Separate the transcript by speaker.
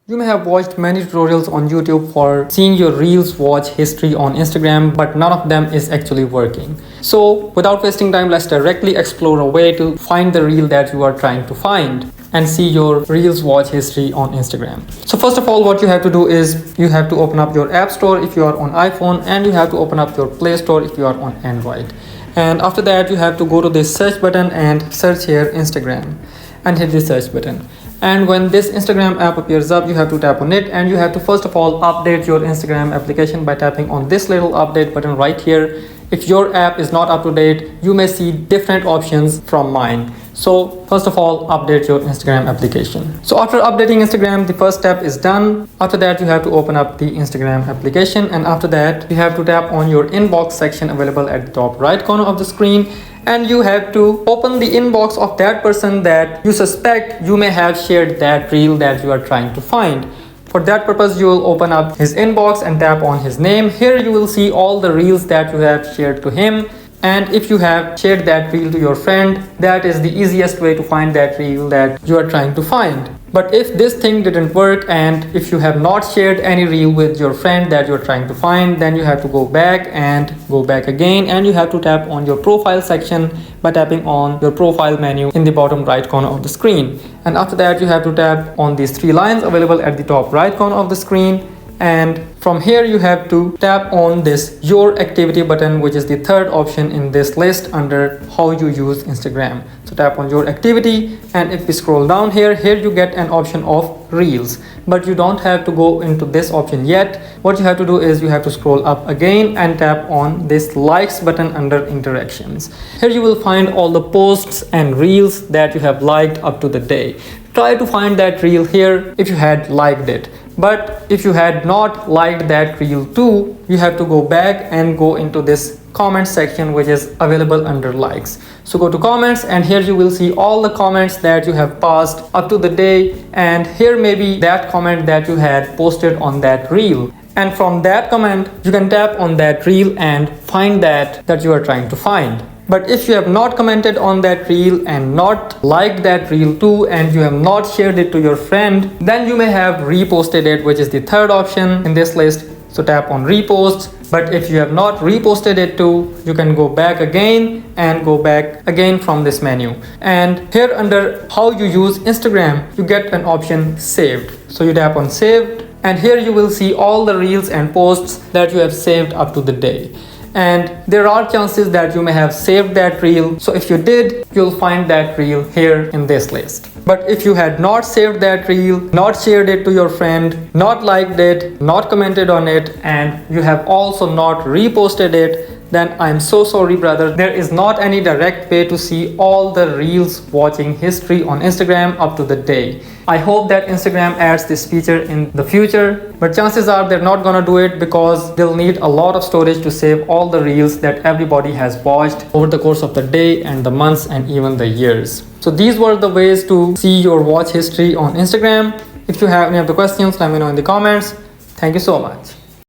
Speaker 1: You may have watched many tutorials on YouTube for seeing your Reels watch history on Instagram, but none of them is actually working. So without wasting time, let's directly explore a way to find the reel that you are trying to find and see your Reels watch history on Instagram. So first of all, what you have to do is you have to open up your App Store if you are on iPhone, and you have to open up your Play Store if you are on Android. And after that, you have to go to this search button and search here Instagram and hit the search button. And when this Instagram app appears up, you have to tap on it, and you have to first of all update your Instagram application by tapping on this little update button right here. If your app is not up to date, you may see different options from mine. So first of all, update your Instagram application. So after updating Instagram, the first step is done. After that, you have to open up the Instagram application, and after that, you have to tap on your inbox section available at the top right corner of the screen, and you have to open the inbox of that person that you suspect you may have shared that reel that you are trying to find. For that purpose, you will open up his inbox and tap on his name. Here you will see all the reels that you have shared to him. And if you have shared that reel to your friend, that is the easiest way to find that reel that you are trying to find. But if this thing didn't work, and if you have not shared any reel with your friend that you're trying to find, then you have to go back again, and you have to tap on your profile section by tapping on your profile menu in the bottom right corner of the screen. And after that, you have to tap on these three lines available at the top right corner of the screen. And from here you have to tap on this your activity button, which is the third option in this list under how you use Instagram. So tap on your activity, and if we scroll down here you get an option of reels, but you don't have to go into this option yet. What you have to do is you have to scroll up again and tap on this likes button under interactions. Here you will find all the posts and reels that you have liked up to the day. Try to find that reel here if you had liked it. But if you had not liked that reel too, you have to go back and go into this comment section, which is available under likes. So go to comments, and here you will see all the comments that you have passed up to the day, and here may be that comment that you had posted on that reel. And from that comment, you can tap on that reel and find that you are trying to find. But if you have not commented on that reel and not liked that reel too, and you have not shared it to your friend, then you may have reposted it, which is the third option in this list. So tap on repost. But if you have not reposted it too, you can go back again and go back again from this menu. And here under how you use Instagram, you get an option saved. So you tap on saved, and here you will see all the reels and posts that you have saved up to the day. And there are chances that you may have saved that reel. So if you did, you'll find that reel here in this list. But if you had not saved that reel, not shared it to your friend, not liked it, not commented on it, and you have also not reposted it, then I'm so sorry, brother. There is not any direct way to see all the reels watching history on Instagram up to the day. I hope that Instagram adds this feature in the future, but chances are they're not gonna do it because they'll need a lot of storage to save all the reels that everybody has watched over the course of the day and the months and even the years. So these were the ways to see your watch history on Instagram. If you have any other questions, let me know in the comments. Thank you so much.